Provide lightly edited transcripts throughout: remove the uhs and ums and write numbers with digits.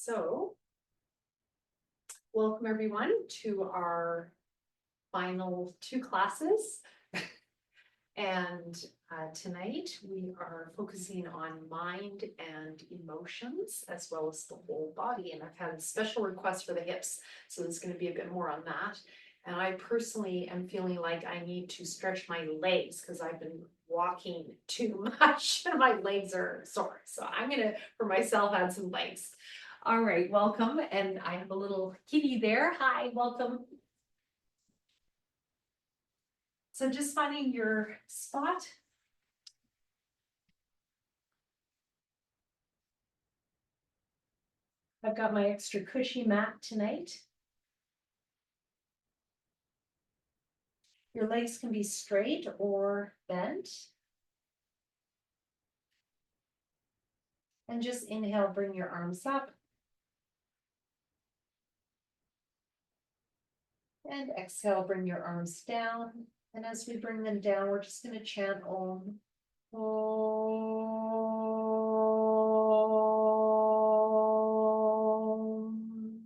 So, welcome everyone to our final two classes. And tonight we are focusing on mind and emotions as well as the whole body. And I've had a special request for the hips, so there's going to be a bit more on that. And I personally am feeling like I need to stretch my legs because I've been walking too much and my legs are sore. So I'm going to, for myself, add some legs. All right, welcome. And I have a little kitty there. Hi, welcome. So just finding your spot. I've got my extra cushy mat tonight. Your legs can be straight or bent. And just inhale, bring your arms up. And exhale, bring your arms down. And as we bring them down, we're just going to chant Om. Om.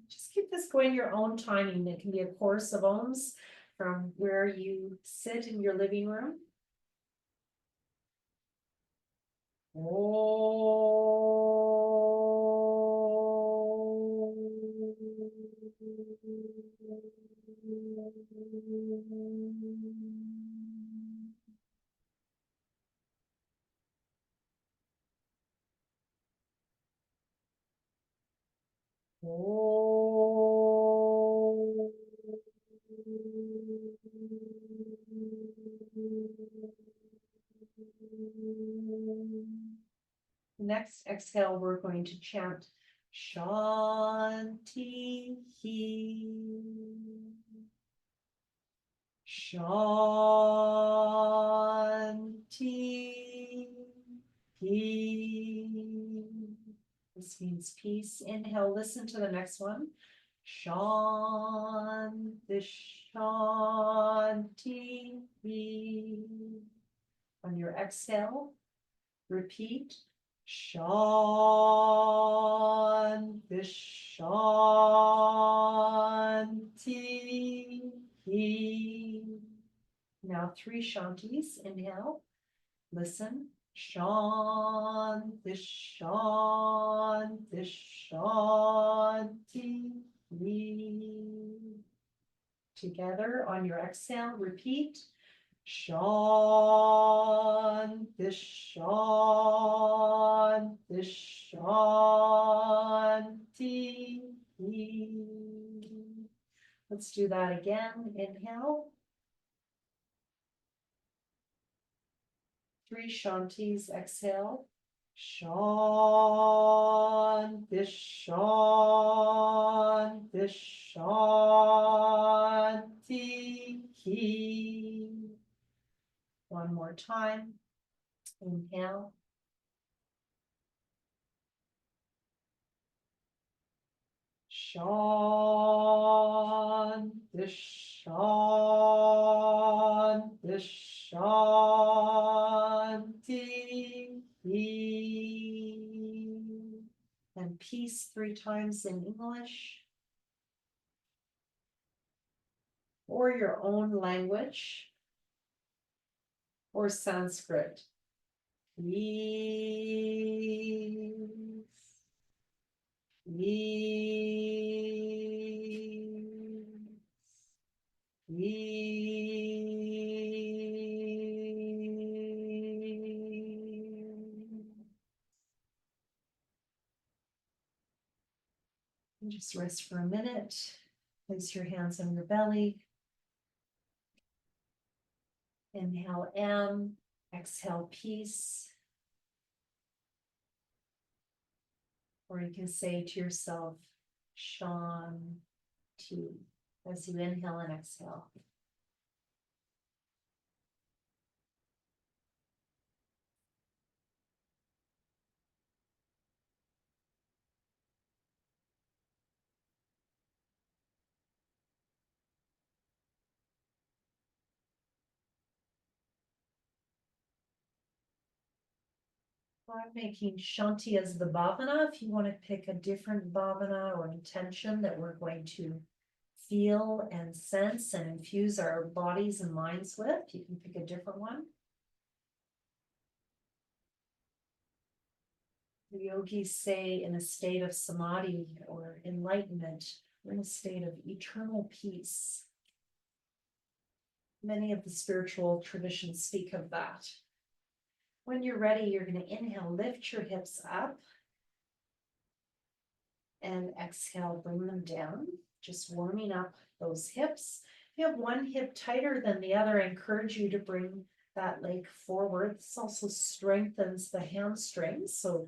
Just keep this going your own timing. It can be a chorus of ohms from where you sit in your living room. Next exhale, we're going to chant Shanti. Shanti. This means peace. Inhale, listen to the next one. Shanti, Shanti. On your exhale, repeat. Shanti, Shanti. Now 3 Shantis. Inhale, listen. Shanti, Shanti, Shanti. Together on your exhale, repeat. Shanti, Shanti, Shanti. Let's do that again. Inhale. 3 Shantis. Exhale. Shanti, Shanti, Shanti. One more time. Inhale. Shanti, Shanti, Shanti. And peace 3 times in English or your own language or Sanskrit. Peace. And just rest for a minute. Place your hands on your belly. Inhale M, exhale peace. Or you can say to yourself, Shanti, as you inhale and exhale. I'm making Shanti as the bhavana. If you want to pick a different bhavana or intention that we're going to feel and sense and infuse our bodies and minds with, you can pick a different one. The yogis say in a state of samadhi or enlightenment, we're in a state of eternal peace. Many of the spiritual traditions speak of that. When you're ready, you're going to inhale, lift your hips up, and exhale, bring them down, just warming up those hips. If you have one hip tighter than the other, I encourage you to bring that leg forward. This also strengthens the hamstrings. So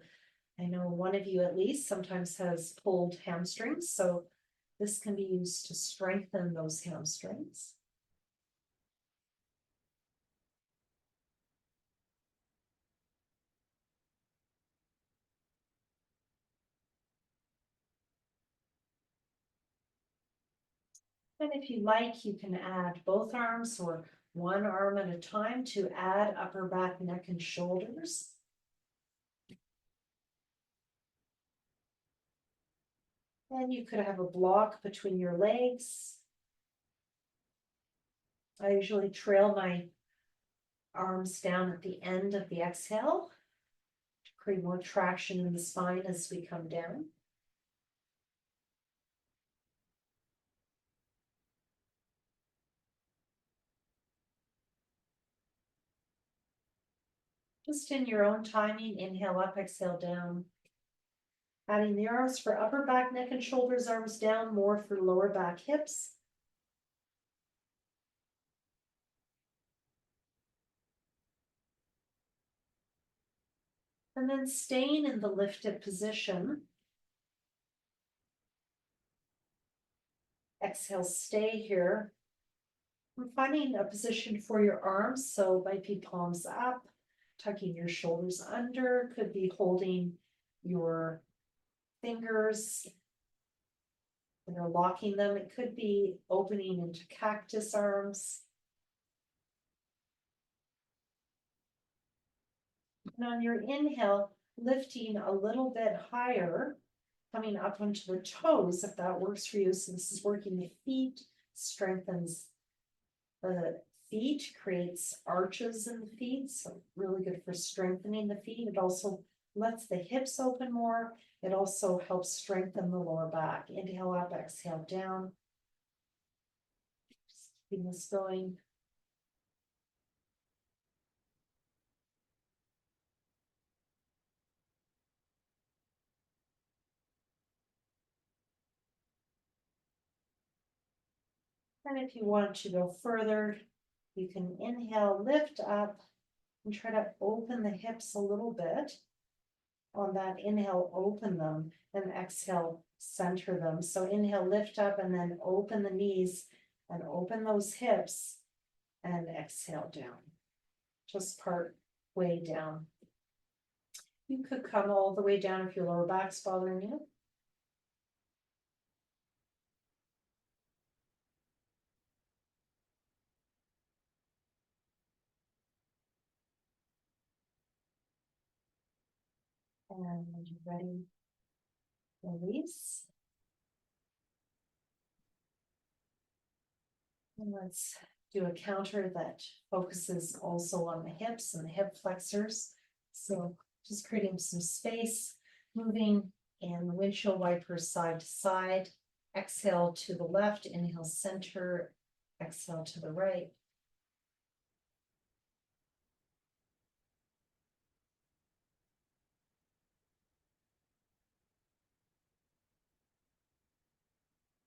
I know one of you at least sometimes has pulled hamstrings, so this can be used to strengthen those hamstrings. And if you like, you can add both arms or one arm at a time to add upper back, neck, and shoulders. And you could have a block between your legs. I usually trail my arms down at the end of the exhale to create more traction in the spine as we come down. Just in your own timing, inhale up, exhale down. Adding the arms for upper back, neck, and shoulders, arms down, more for lower back, hips. And then staying in the lifted position. Exhale, stay here. I'm finding a position for your arms, so might be palms up, tucking your shoulders under, could be holding your fingers, locking them. It could be opening into cactus arms. And on your inhale, lifting a little bit higher, coming up onto the toes, if that works for you. So this is working the feet, strengthens the feet, creates arches in the feet, so really good for strengthening the feet. It also lets the hips open more. It also helps strengthen the lower back. Inhale up, exhale down. Just keeping this going. And if you want to go further, you can inhale, lift up, and try to open the hips a little bit. On that inhale, open them, and exhale, center them. So inhale, lift up, and then open the knees and open those hips, and exhale down. Just part way down. You could come all the way down if your lower back's bothering you. And when you're ready, release. And let's do a counter that focuses also on the hips and the hip flexors. So just creating some space, moving and windshield wipers side to side. Exhale to the left, inhale center, exhale to the right.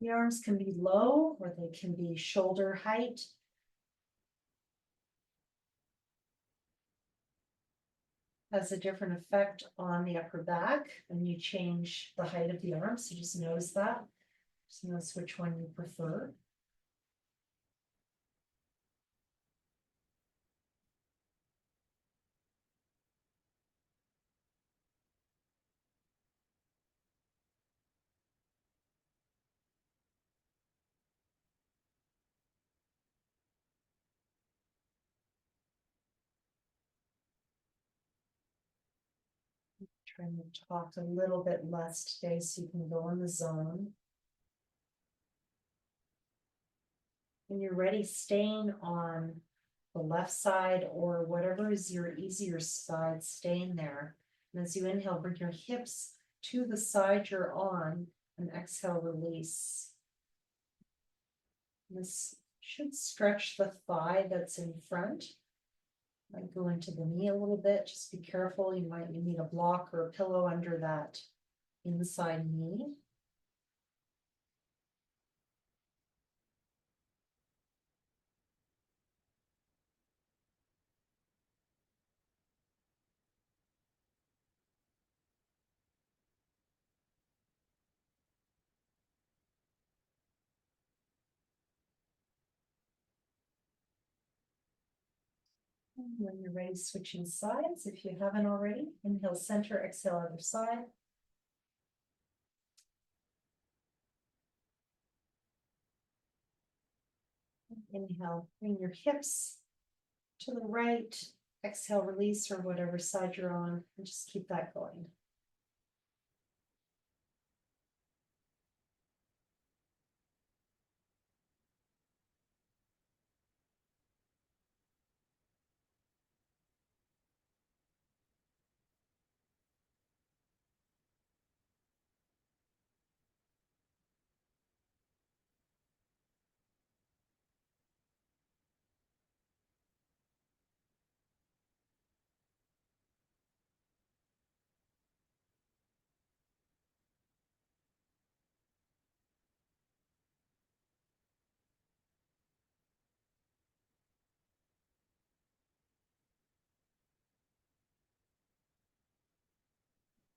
The arms can be low or they can be shoulder height. Has a different effect on the upper back when you change the height of the arms. So just notice that. Just notice which one you prefer. Trying to talk a little bit less today so you can go in the zone. When you're ready, staying on the left side or whatever is your easier side, staying there. And as you inhale, bring your hips to the side you're on and exhale, release. This should stretch the thigh that's in front. Might go into the knee a little bit. Just be careful. You might need a block or a pillow under that inside knee. And when you're ready, switching sides. If you haven't already, inhale center, exhale other side. Inhale, bring your hips to the right, exhale, release, or whatever side you're on, and just keep that going.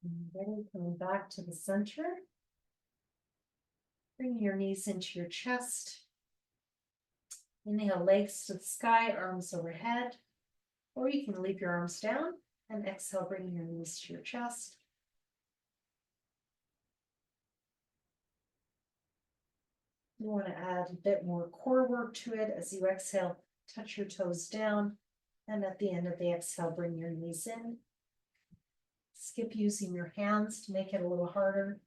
And ready, coming back to the center. Bring your knees into your chest. Inhale, legs to the sky, arms overhead. Or you can leave your arms down and exhale, bringing your knees to your chest. You want to add a bit more core work to it as you exhale, touch your toes down. And at the end of the exhale, bring your knees in. Skip using your hands to make it a little harder.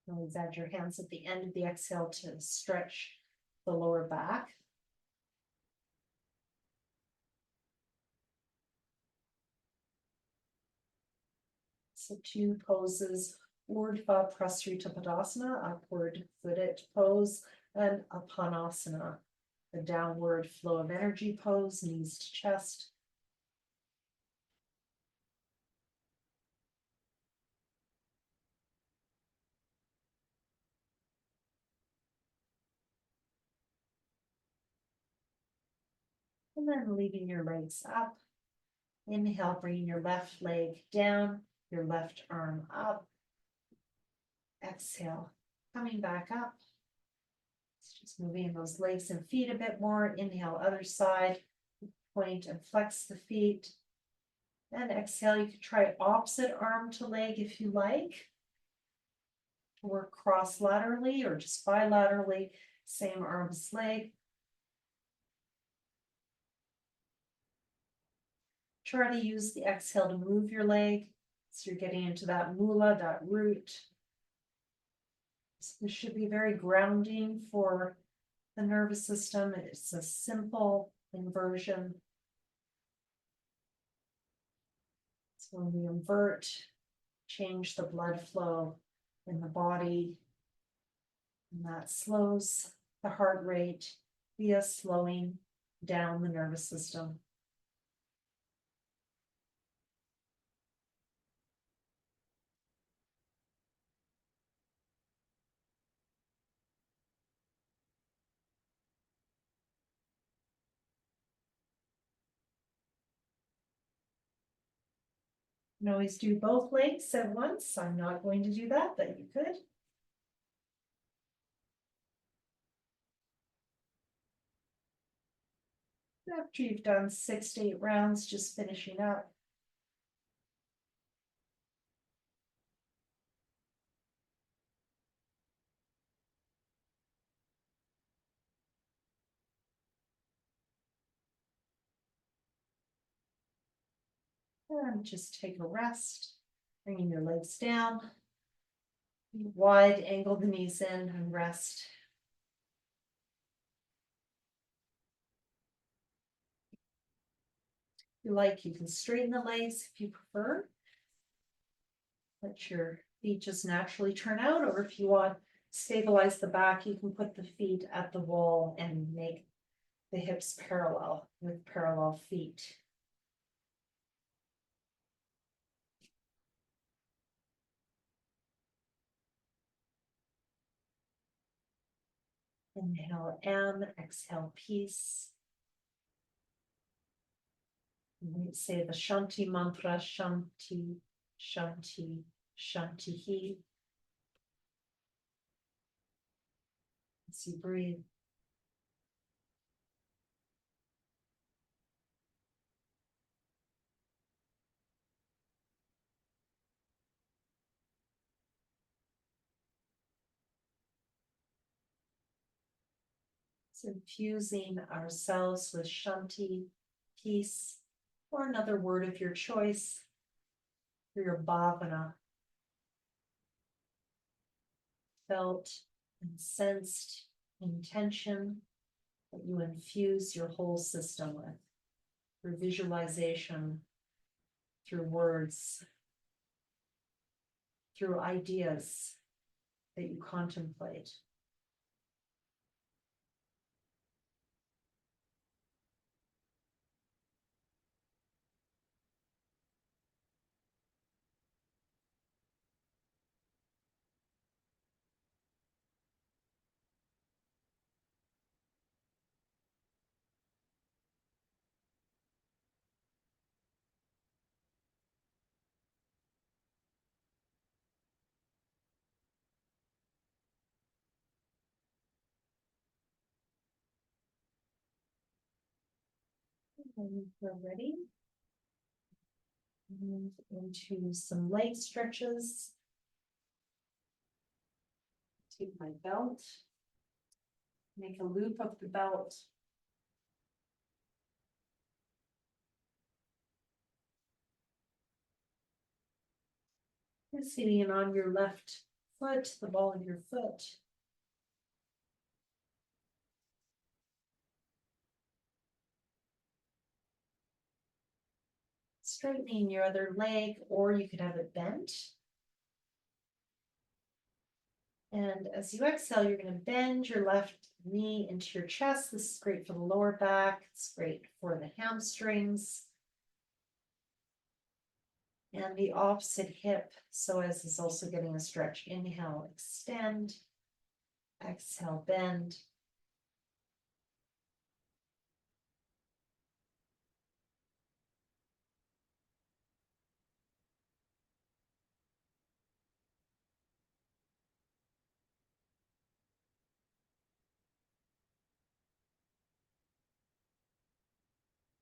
Always add your hands at the end of the exhale to stretch the lower back. So 2 poses, Urdhva Prasrita Padasana, upward footed pose, and Apanasana, the downward flow of energy pose, knees to chest. And then leaving your legs up. Inhale, bringing your left leg down, your left arm up. Exhale, coming back up. It's just moving those legs and feet a bit more. Inhale, other side, point and flex the feet. And exhale, you could try opposite arm to leg if you like. Work cross laterally or just bilaterally, same arm as leg. Try to use the exhale to move your leg. So you're getting into that mula, that root. So this should be very grounding for the nervous system. It's a simple inversion. So when we invert, change the blood flow in the body, and that slows the heart rate via slowing down the nervous system. You can always do both legs at once. I'm not going to do that, but you could. After you've done 6 to 8 rounds, just finishing up. And just take a rest, bringing your legs down. Wide angle the knees in and rest. If you like, you can straighten the legs if you prefer. Let your feet just naturally turn out, or if you want, stabilize the back, you can put the feet at the wall and make the hips parallel with parallel feet. Inhale M, exhale peace. And say the Shanti mantra, Shanti, Shanti, Shanti. As you breathe. It's infusing ourselves with Shanti, peace, or another word of your choice for your bhavana. Felt and sensed intention that you infuse your whole system with through visualization, through words, through ideas that you contemplate. And we're ready. Move into some leg stretches. Take my belt. Make a loop of the belt. You're sitting on your left foot, the ball of your foot. Straightening your other leg, or you could have it bent. And as you exhale, you're going to bend your left knee into your chest. This is great for the lower back. It's great for the hamstrings. And the opposite hip, so as is also getting a stretch. Inhale, extend. Exhale, bend.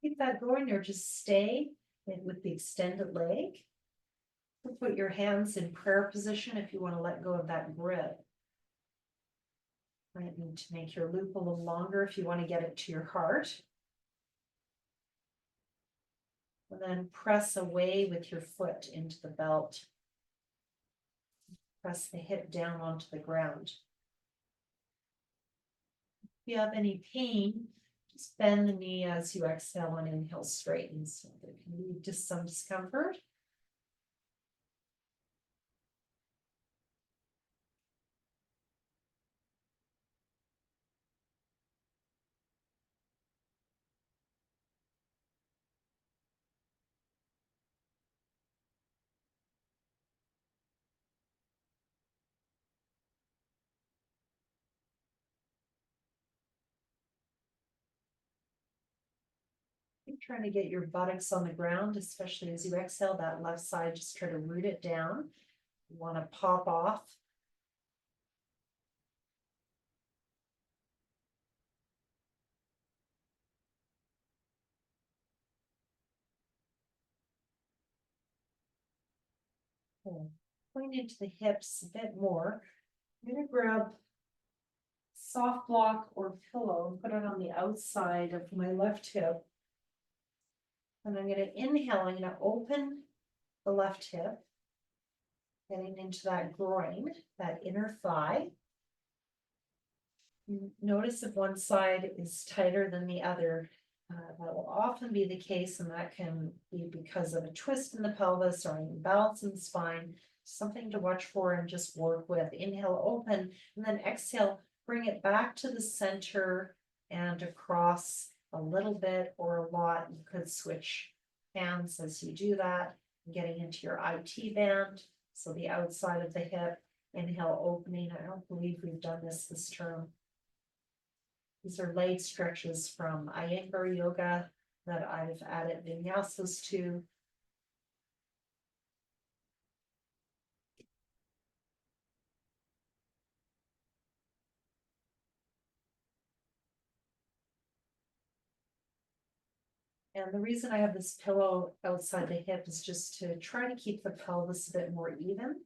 Keep that going, or just stay with the extended leg. Put your hands in prayer position if you want to let go of that grip. Might need to make your loop a little longer if you want to get it to your heart. And then press away with your foot into the belt. Press the hip down onto the ground. If you have any pain, just bend the knee as you exhale and inhale, straighten. So there can be just some discomfort. Keep trying to get your buttocks on the ground, especially as you exhale. That left side, just try to root it down. You want to pop off. Okay. Going into the hips a bit more. I'm going to grab soft block or pillow and put it on the outside of my left hip. And I'm gonna inhale, I'm gonna open the left hip. Getting into that groin, that inner thigh. Notice if one side is tighter than the other. That will often be the case, and that can be because of a twist in the pelvis or an imbalance in the spine. Something to watch for and just work with. Inhale, open, and then exhale, bring it back to the center and across a little bit or a lot. You could switch hands as you do that, getting into your IT band. So the outside of the hip, inhale, opening. I don't believe we've done this term. These are leg stretches from Iyengar yoga that I've added vinyasas to. And the reason I have this pillow outside the hip is just to try to keep the pelvis a bit more even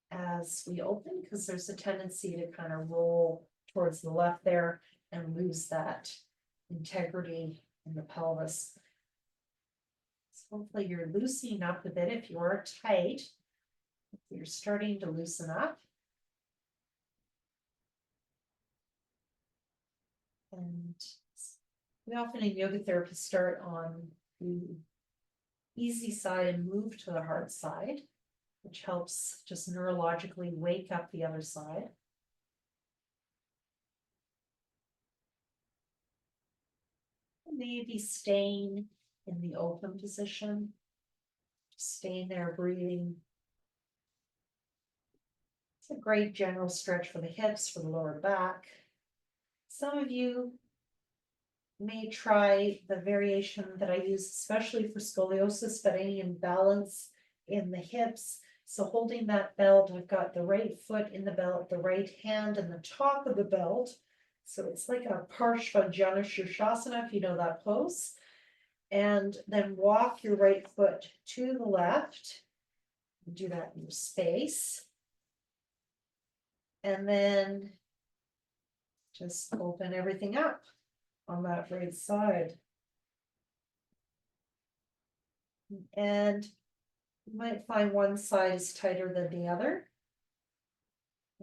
as we open, because there's a tendency to kind of roll towards the left there and lose that integrity in the pelvis. So hopefully you're loosening up a bit. If you are tight, you're starting to loosen up. And we often in yoga therapy start on the easy side and move to the hard side, which helps just neurologically wake up the other side. Maybe staying in the open position, staying there, breathing. It's a great general stretch for the hips, for the lower back. Some of you may try the variation that I use, especially for scoliosis, but any imbalance in the hips. So holding that belt, I've got the right foot in the belt, the right hand in the top of the belt. So it's like a Parshva Shirshasana, if you know that pose. And then walk your right foot to the left. Do that in your space. And then just open everything up on that right side. And you might find one side is tighter than the other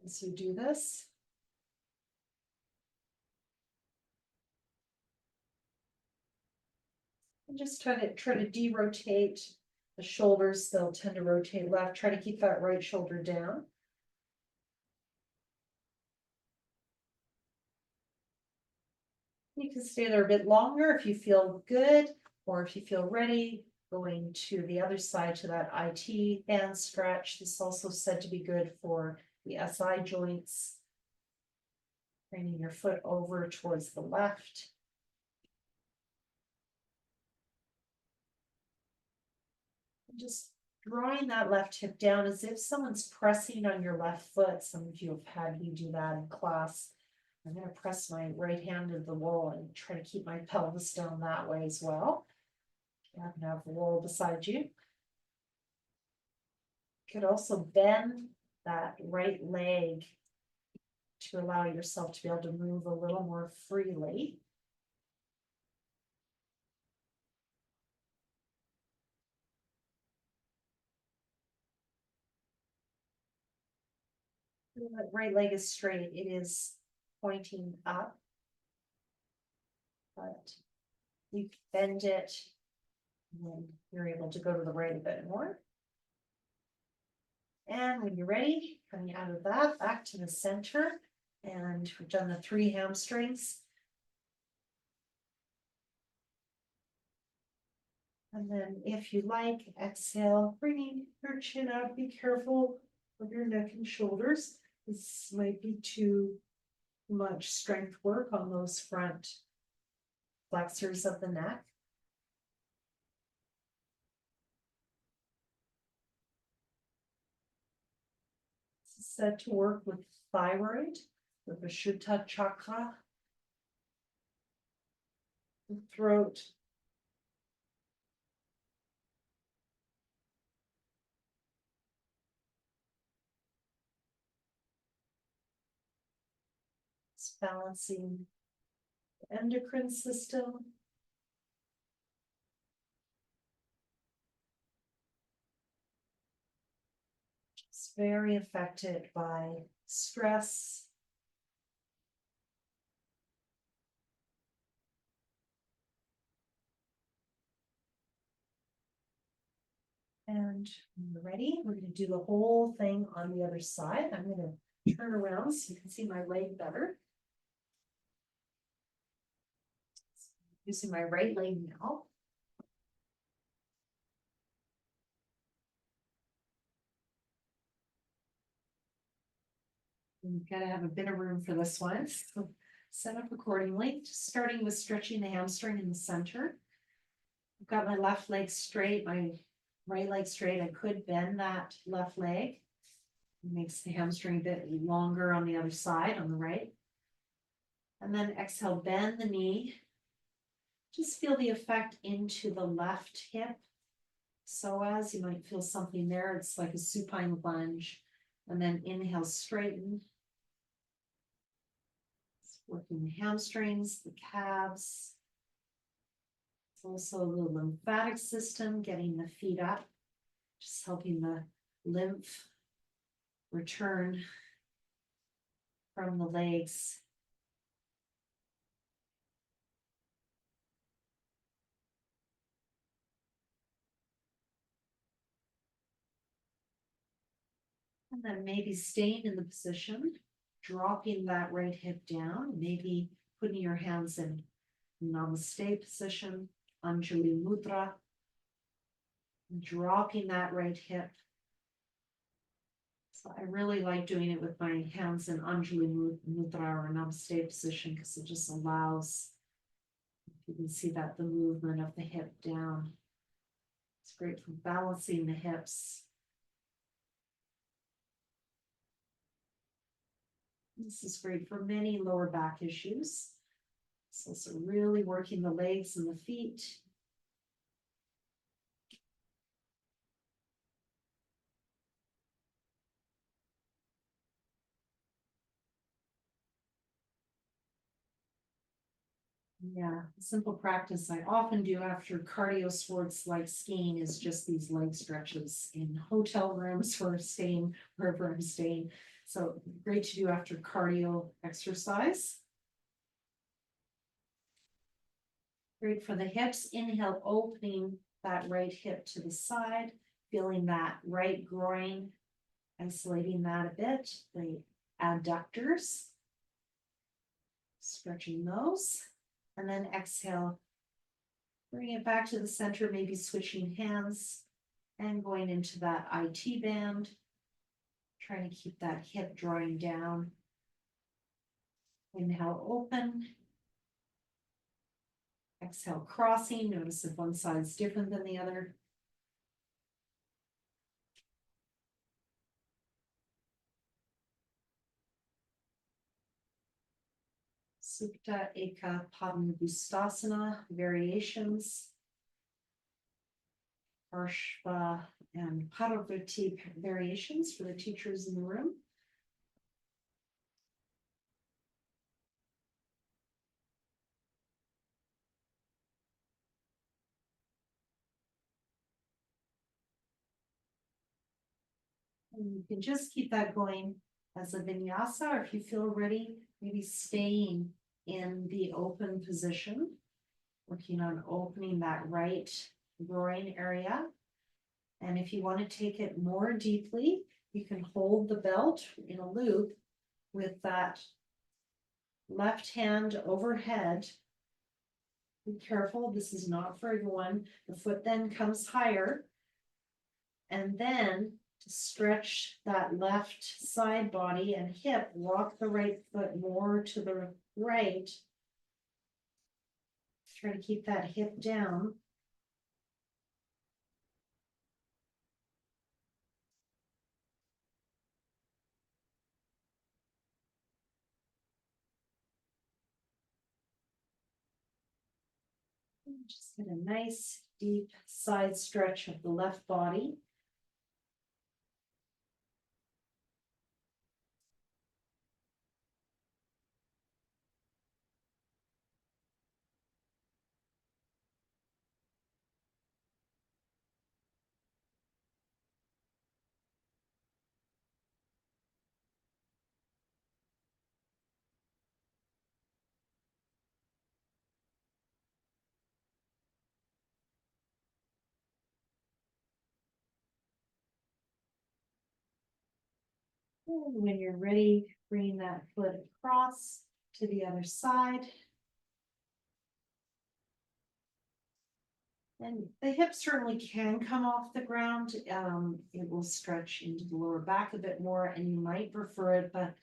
as you do this. And just try to de-rotate the shoulders. They'll tend to rotate left. Try to keep that right shoulder down. You can stay there a bit longer if you feel good, or if you feel ready, going to the other side to that IT band stretch. This is also said to be good for the SI joints. Bringing your foot over towards the left. And just drawing that left hip down as if someone's pressing on your left foot. Some of you have had me do that in class. I'm going to press my right hand to the wall and try to keep my pelvis down that way as well. You happen to have the wall beside you. You could also bend that right leg to allow yourself to be able to move a little more freely. That right leg is straight. It is pointing up. But you bend it, and then you're able to go to the right a bit more. And when you're ready, coming out of that, back to the center, and we've done the 3 hamstrings. And then if you like, exhale, bringing your chin up, be careful of your neck and shoulders. This might be too much strength work on those front flexors of the neck. This is said to work with thyroid, with the Vishuddha chakra, the throat. It's balancing the endocrine system. very affected by stress. And when you're ready, we're going to do the whole thing on the other side. I'm going to turn around so you can see my leg better. Using my right leg now. You've got to have a bit of room for this one. So set up accordingly, just starting with stretching the hamstring in the center. I've got my left leg straight, my right leg straight. I could bend that left leg. It makes the hamstring a bit longer on the other side, on the right. And then exhale, bend the knee. Just feel the effect into the left hip. So as you might feel something there, it's like a supine lunge. And then inhale, straighten. It's working the hamstrings, the calves. It's also the lymphatic system, getting the feet up, just helping the lymph return from the legs. And then maybe staying in the position, dropping that right hip down, maybe putting your hands in Namaste position, Anjali Mudra, dropping that right hip. So I really like doing it with my hands in Anjali Mudra or Namaste position because it just allows, you can see that the movement of the hip down. It's great for balancing the hips. This is great for many lower back issues. It's also really working the legs and the feet. Yeah, simple practice I often do after cardio sports like skiing is just these leg stretches in hotel rooms or staying wherever I'm staying. So great to do after cardio exercise. Great for the hips. Inhale, opening that right hip to the side, feeling that right groin, isolating that a bit, the adductors, stretching those. And then exhale, bring it back to the center, maybe switching hands and going into that IT band. Trying to keep that hip drawing down. Inhale, open. Exhale, crossing. Notice if one side's different than the other. Supta Eka Padangusthasana variations. Parshva and Parvati variations for the teachers in the room. And you can just keep that going as a vinyasa, or if you feel ready, maybe staying in the open position, working on opening that right groin area. And if you want to take it more deeply, you can hold the belt in a loop with that left hand overhead. Be careful, this is not for everyone. The foot then comes higher. And then to stretch that left side body and hip, walk the right foot more to the right. Try to keep that hip down. Just get a nice deep side stretch of the left body. And when you're ready, bring that foot across to the other side. And the hips certainly can come off the ground. It will stretch into the lower back a bit more, and you might prefer it, but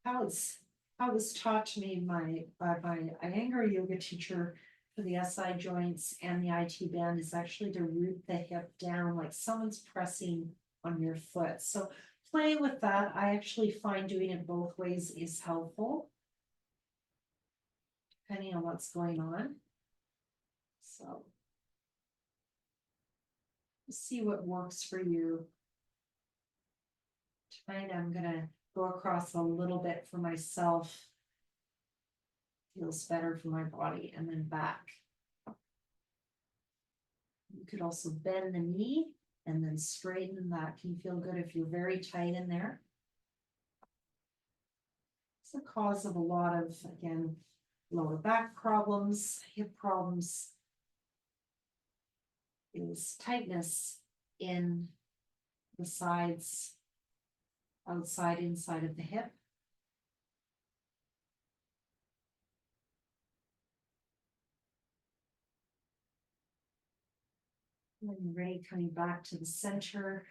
how it's taught to me by my Iyengar yoga teacher for the SI joints and the IT band is actually to root the hip down like someone's pressing on your foot. So playing with that, I actually find doing it both ways is helpful, depending on what's going on. So see what works for you. Tonight I'm gonna go across a little bit for myself. Feels better for my body, and then back. You could also bend the knee and then straighten that. Can feel good if you're very tight in there. It's the cause of a lot of, again, lower back problems, hip problems, is tightness in the sides, outside, inside of the hip. When you're ready, coming back to the center.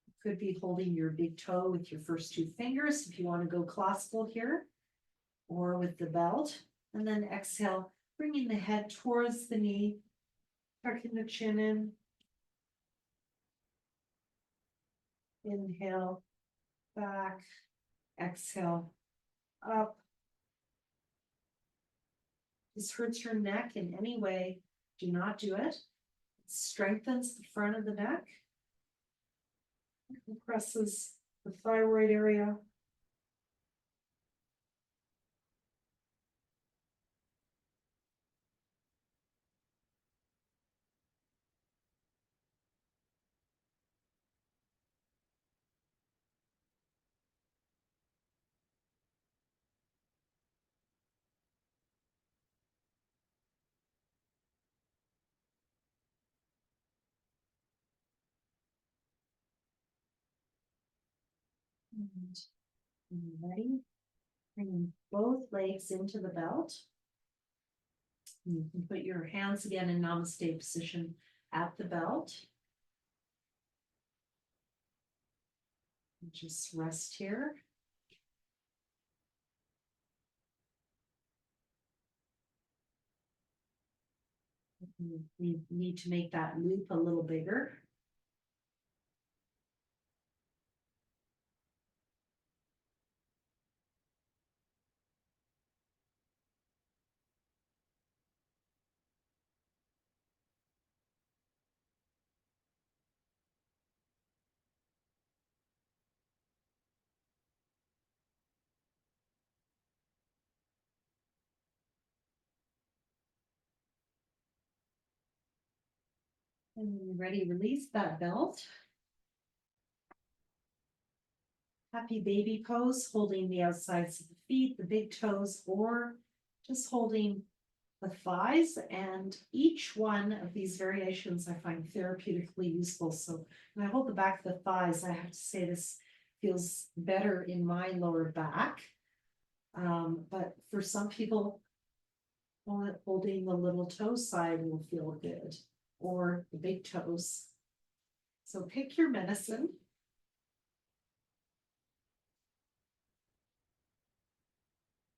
You could be holding your big toe with your first two fingers if you want to go classical here, or with the belt. And then exhale, bringing the head towards the knee, tucking the chin in. Inhale, back, exhale, up. This hurts your neck in any way, do not do it. It strengthens the front of the neck, compresses the thyroid area. And when you're ready, bring both legs into the belt. You can put your hands again in namaste position at the belt. Just rest here. We need to make that loop a little bigger. And when you're ready, release that belt. Happy baby pose, holding the outsides of the feet, the big toes, or just holding the thighs. And each one of these variations I find therapeutically useful. So when I hold the back of the thighs, I have to say this feels better in my lower back. But for some people, holding the little toe side will feel good, or the big toes. So pick your medicine.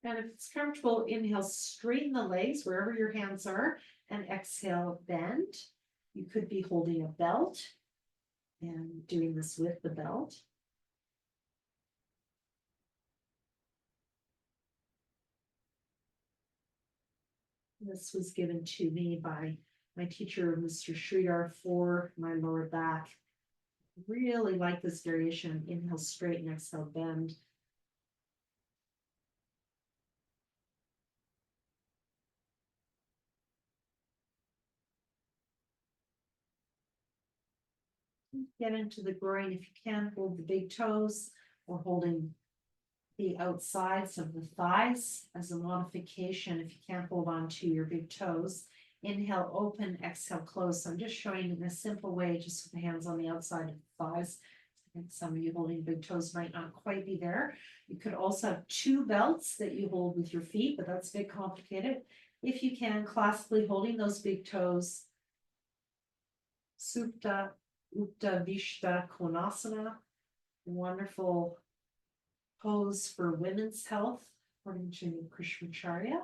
And if it's comfortable, inhale, straighten the legs wherever your hands are, and exhale, bend. You could be holding a belt and doing this with the belt. This was given to me by my teacher, Mr. Sridhar, for my lower back. Really like this variation. Inhale, straighten, exhale, bend. Get into the groin if you can. Hold the big toes, or holding the outsides of the thighs as a modification if you can't hold on to your big toes. Inhale, open, exhale, close. So I'm just showing in a simple way, just with the hands on the outside of the thighs. And some of you holding big toes might not quite be there. You could also have two belts that you hold with your feet, but that's a bit complicated. If you can, classically holding those big toes. Supta, Upta, Vishta, Konasana. Wonderful pose for women's health, according to Krishnacharya.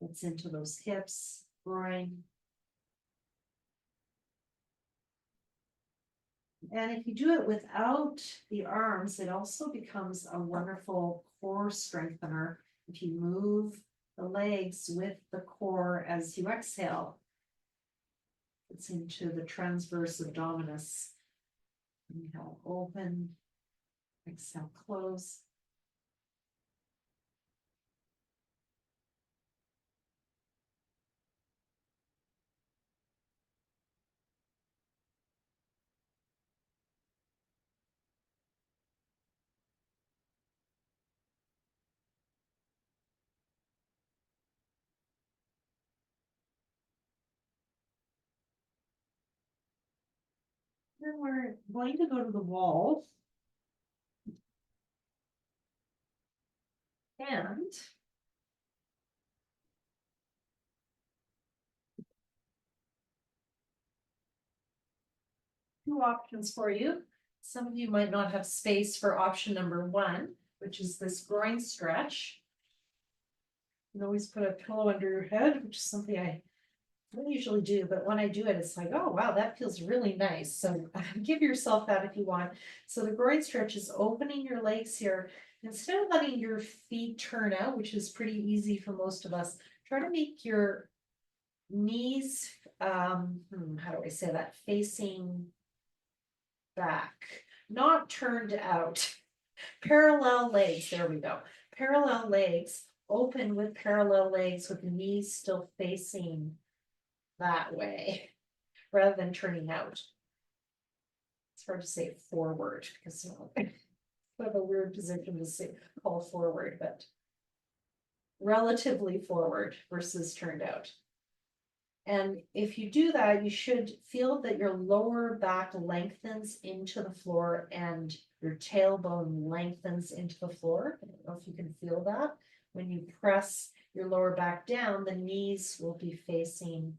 It's into those hips, groin. And if you do it without the arms, it also becomes a wonderful core strengthener. If you move the legs with the core as you exhale, it's into the transverse abdominis. Inhale, open, exhale, close. Then we're going to go to the wall. And two options for you. Some of you might not have space for option number one, which is this groin stretch. You can always put a pillow under your head, which is something I don't usually do, but when I do it, it's like, oh, wow, that feels really nice. So give yourself that if you want. So the groin stretch is opening your legs here. Instead of letting your feet turn out, which is pretty easy for most of us, try to make your knees, how do I say that, facing back, not turned out. Parallel legs, there we go. Parallel legs, open with parallel legs with the knees still facing that way, rather than turning out. It's hard to say forward, because it's kind of a weird position to say, call forward, but relatively forward versus turned out. And if you do that, you should feel that your lower back lengthens into the floor and your tailbone lengthens into the floor. I don't know if you can feel that. When you press your lower back down, the knees will be facing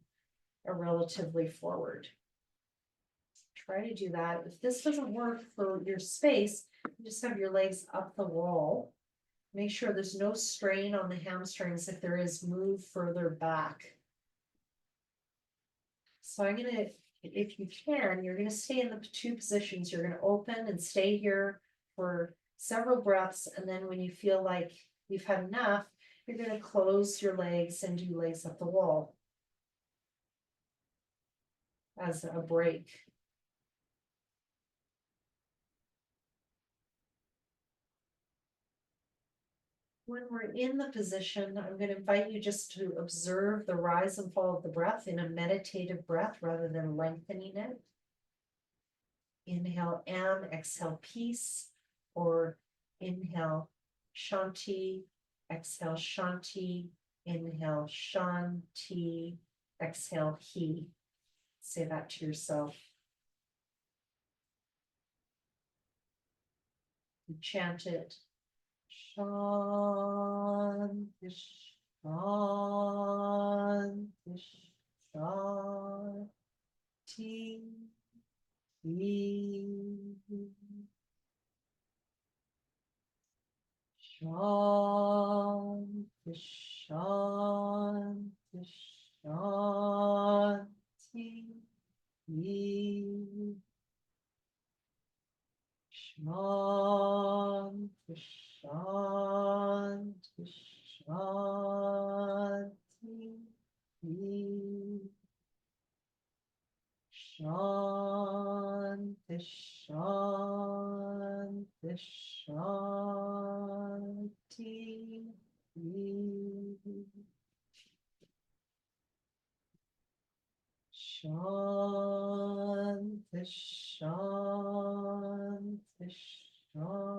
relatively forward. Try to do that. If this doesn't work for your space, just have your legs up the wall. Make sure there's no strain on the hamstrings. If there is, move further back. So I'm gonna, if you can, you're gonna stay in the two positions. You're gonna open and stay here for several breaths. And then when you feel like you've had enough, you're gonna close your legs and do legs up the wall as a break. When we're in the position, I'm going to invite you just to observe the rise and fall of the breath in a meditative breath rather than lengthening it. Inhale M, exhale peace, or inhale Shanti, exhale Shanti, inhale Shanti, exhale He. Say that to yourself. You chant it. Shanti, Shanti, Shanti, Shanti, Shanti, Shanti, Shanti, Shanti, Shanti, Shanti, Shanti, Shanti, Shanti, Shanti, Shanti.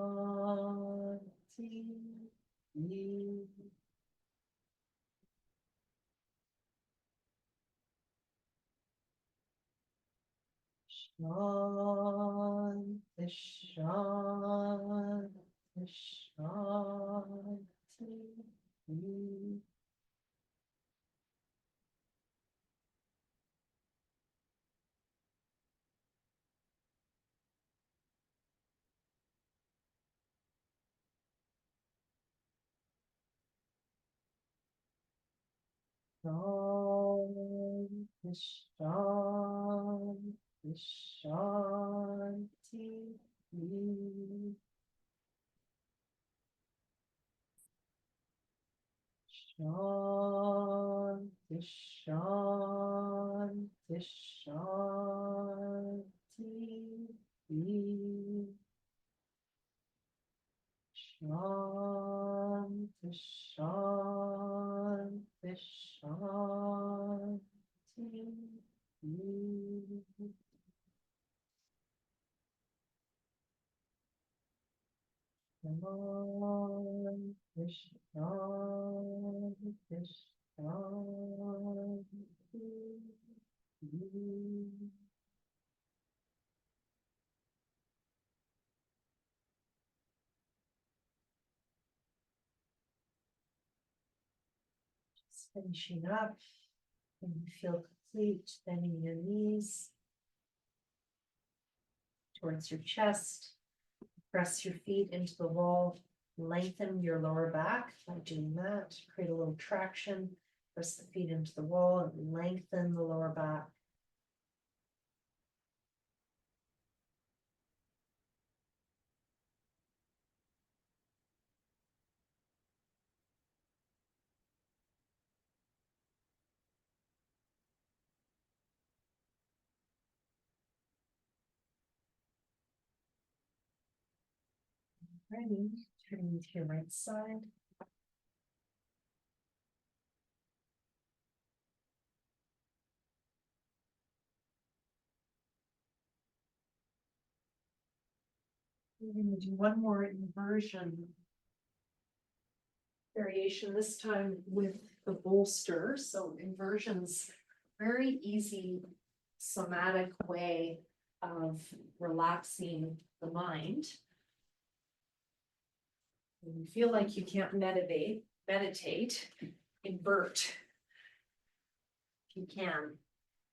Shanti, Shanti, Shanti. Shanti, Shanti, Shanti. Shanti, Shanti, Shanti. Shanti, Shanti, Shanti. Shanti, Shanti, Shanti. Just finishing up. When you feel complete, bending your knees towards your chest. Press your feet into the wall. Lengthen your lower back by doing that. Create a little traction. Press the feet into the wall and lengthen the lower back. Ready, turning to your right side. We're going to do one more inversion variation, this time with the bolster. So inversions, very easy somatic way of relaxing the mind. When you feel like you can't meditate, invert. If you can.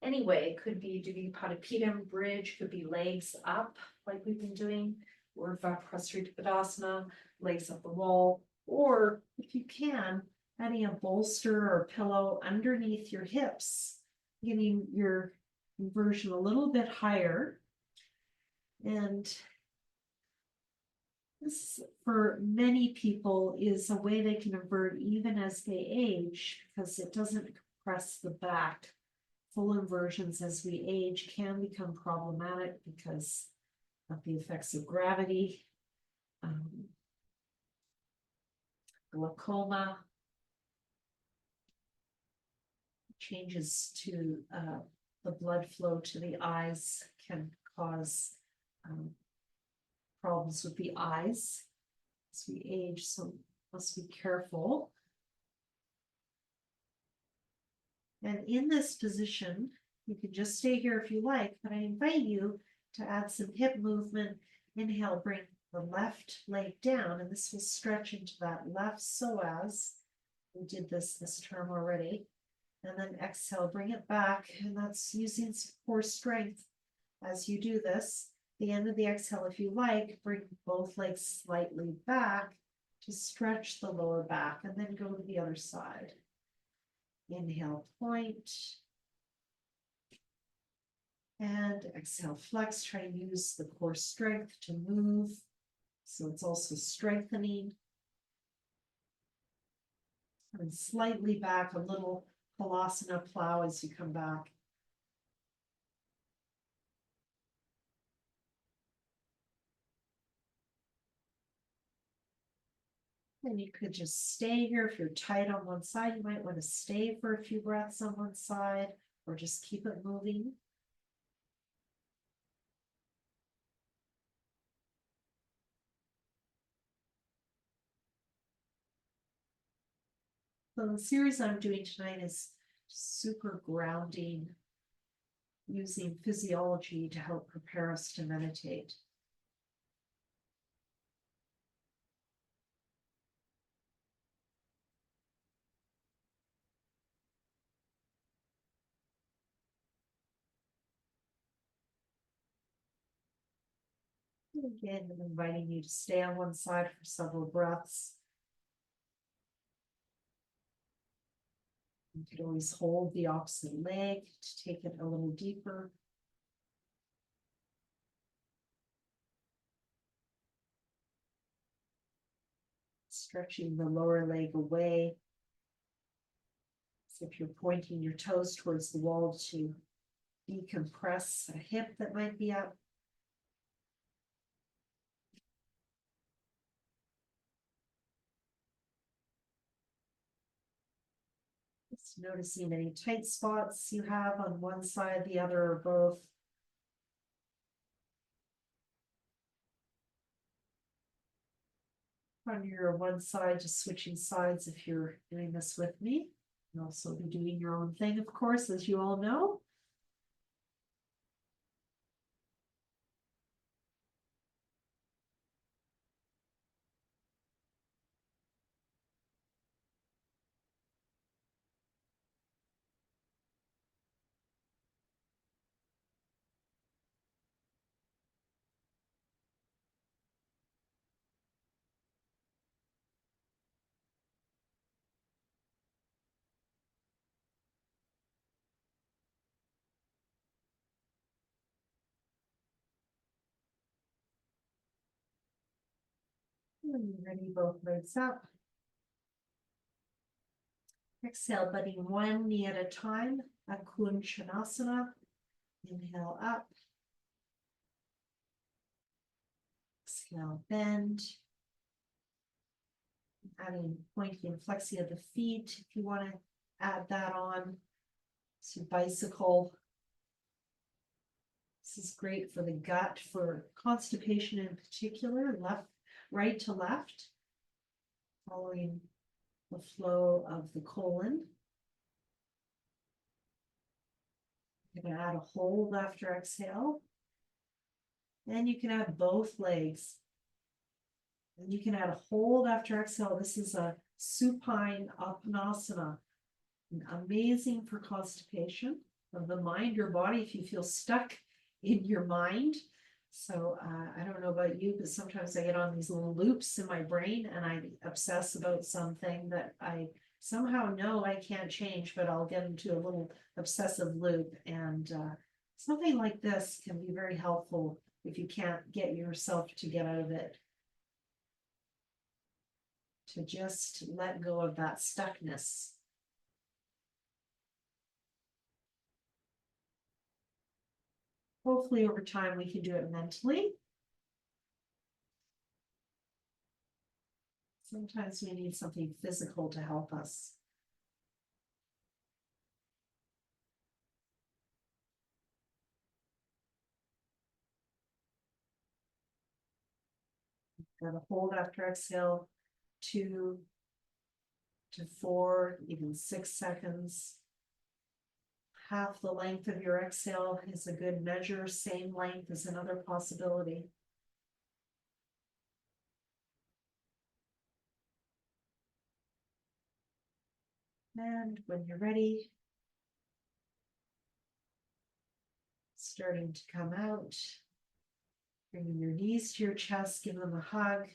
Anyway, it could be doing Padapitam bridge, could be legs up, like we've been doing, or restorative, legs up the wall, or if you can, adding a bolster or pillow underneath your hips, getting your inversion a little bit higher. And this, for many people, is a way they can invert even as they age, because it doesn't compress the back. Full inversions as we age can become problematic because of the effects of gravity, glaucoma, changes to the blood flow to the eyes can cause problems with the eyes as we age, so must be careful. And in this position, you can just stay here if you like, but I invite you to add some hip movement. Inhale, bring the left leg down, and this will stretch into that left psoas. We did this term already. And then exhale, bring it back, and that's using some core strength as you do this. The end of the exhale, if you like, bring both legs slightly back to stretch the lower back, and then go to the other side. Inhale, point. And exhale, flex. Try to use the core strength to move. So it's also strengthening. And slightly back, a little Halasana plow as you come back. And you could just stay here. If you're tight on one side, you might want to stay for a few breaths on one side, or just keep it moving. So the series I'm doing tonight is super grounding using physiology to help prepare us to meditate. Again, I'm inviting you to stay on one side for several breaths. You could always hold the opposite leg to take it a little deeper. Stretching the lower leg away. So if you're pointing your toes towards the wall to decompress a hip that might be up. Just noticing any tight spots you have on one side, the other, or both. On your one side, just switching sides if you're doing this with me. And also be doing your own thing, of course, as you all know. When you're ready, both legs up. Exhale, bending one knee at a time, a Kunchanasana. Inhale up. Exhale, bend. Adding pointing and flexing of the feet if you want to add that on. So bicycle. This is great for the gut, for constipation in particular, right to left, following the flow of the colon. You're going to add a hold after exhale. And you can add both legs. And you can add a hold after exhale. This is a supine asana. Amazing for constipation of the mind or body if you feel stuck in your mind. So I don't know about you, but sometimes I get on these little loops in my brain and I obsess about something that I somehow know I can't change, but I'll get into a little obsessive loop. And something like this can be very helpful if you can't get yourself to get out of it. To just let go of that stuckness. Hopefully over time we can do it mentally. Sometimes we need something physical to help us. Got to hold after exhale, 2 to 4, even 6 seconds. Half the length of your exhale is a good measure. Same length is another possibility. And when you're ready, starting to come out, bringing your knees to your chest, give them a hug.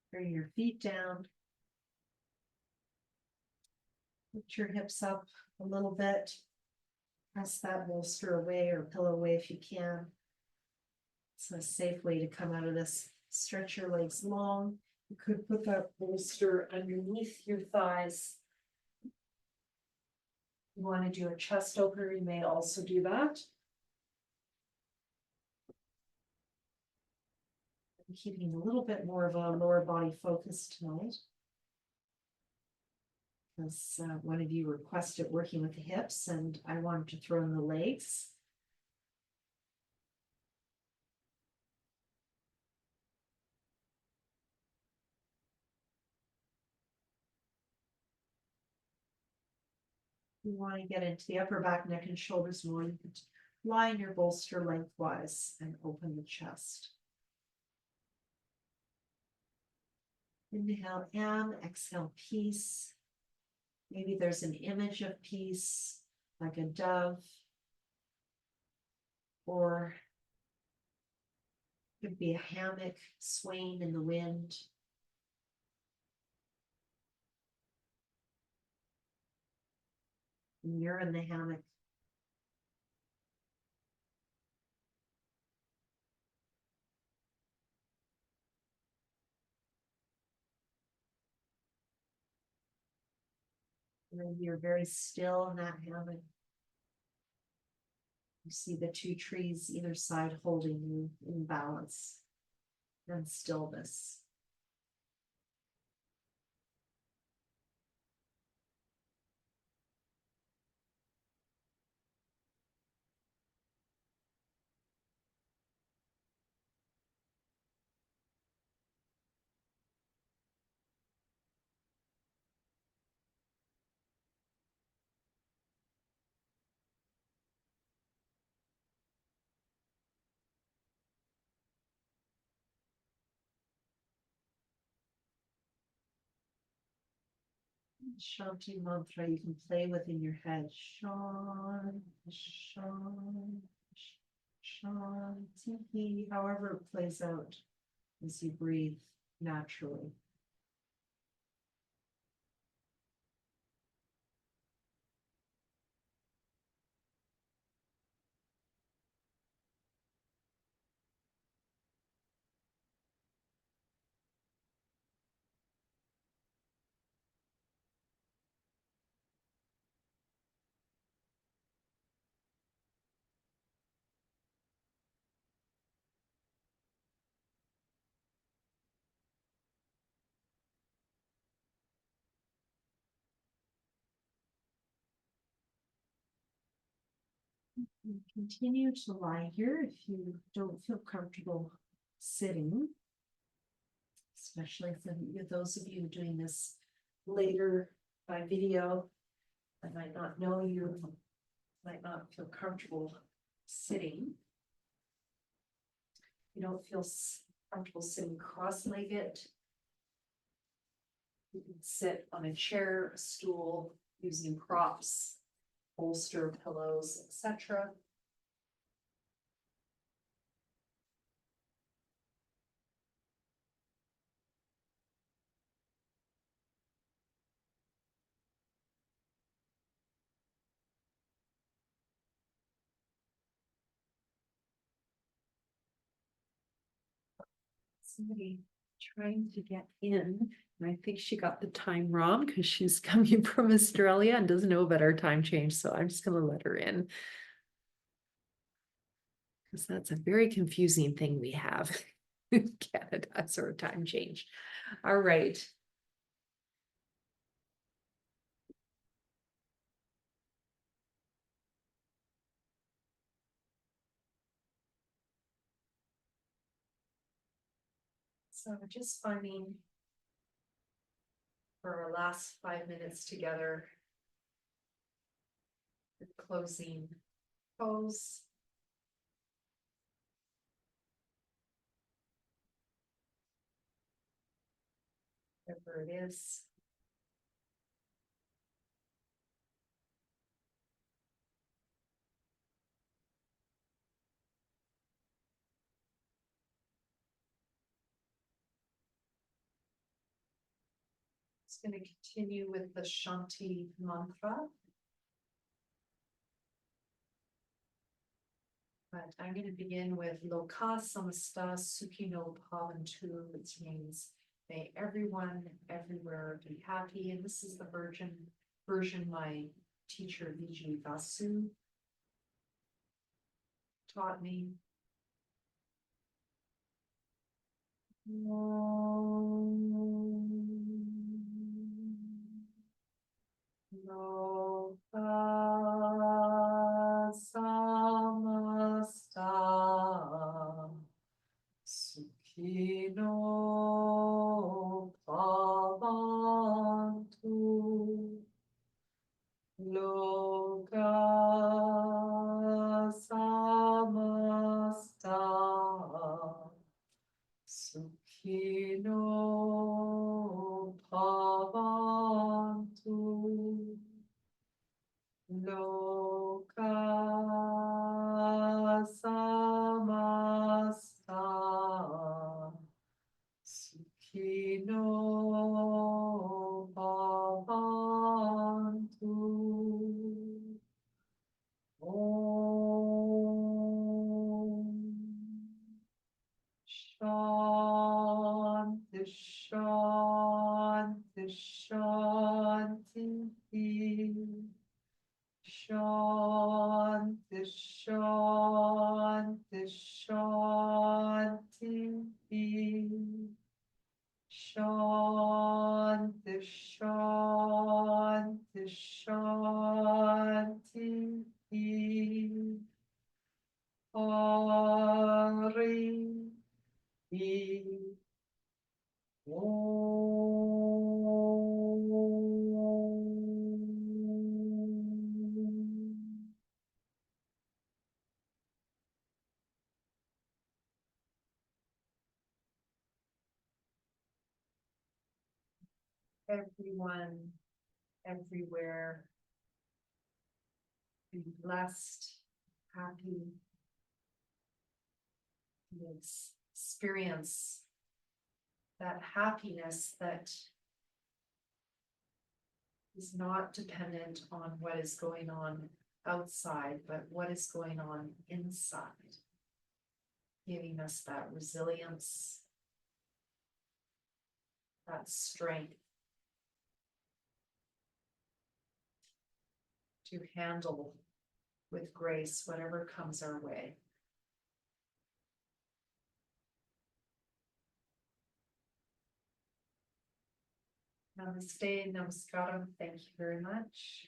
Bring your feet down. Put your hips up a little bit. Press that bolster away or pillow away if you can. It's a safe way to come out of this. Stretch your legs long. You could put that bolster underneath your thighs. You want to do a chest opener, you may also do that. I'm keeping a little bit more of a lower body focus tonight. Because one of you requested working with the hips, and I wanted to throw in the legs. You want to get into the upper back, neck, and shoulders more. You could lie in your bolster lengthwise and open the chest. Inhale M, exhale peace. Maybe there's an image of peace, like a dove, or it could be a hammock swaying in the wind. And you're in the hammock. And you're very still in that hammock. You see the two trees either side holding you in balance and stillness. Shanti mantra you can play with in your head. Shan, shan, shanti. However it plays out as you breathe naturally. And continue to lie here if you don't feel comfortable sitting, especially for those of you doing this later by video. I might not know you, might not feel comfortable sitting. You don't feel comfortable sitting cross-legged. You can sit on a chair, a stool, using props, bolster, pillows, etc. Somebody trying to get in, and I think she got the time wrong because she's coming from Australia and doesn't know about our time change, so I'm just gonna let her in. Because that's a very confusing thing we have in Canada, sort of time change. All right. So just finding for our last 5 minutes together, the closing pose. Whatever it is. It's going to continue with the Shanti mantra. But I'm going to begin with Loka Samasta Sukhino Bhavantu, which means may everyone everywhere be happy. And this is the version my teacher Vijay Vasu taught me. Loka samasta sukhino bhavantu. Loka samasta sukhino bhavantu loka samasta sukhino bhavantu. Om Shanti Shanti Shanti Shanti Shanti Shanti Shanti Shanti Shanti Hari Om. Everyone, everywhere, be blessed, happy, and experience that happiness that is not dependent on what is going on outside, but what is going on inside, giving us that resilience, that strength to handle with grace whatever comes our way. Namaste, namaskaram. Thank you very much.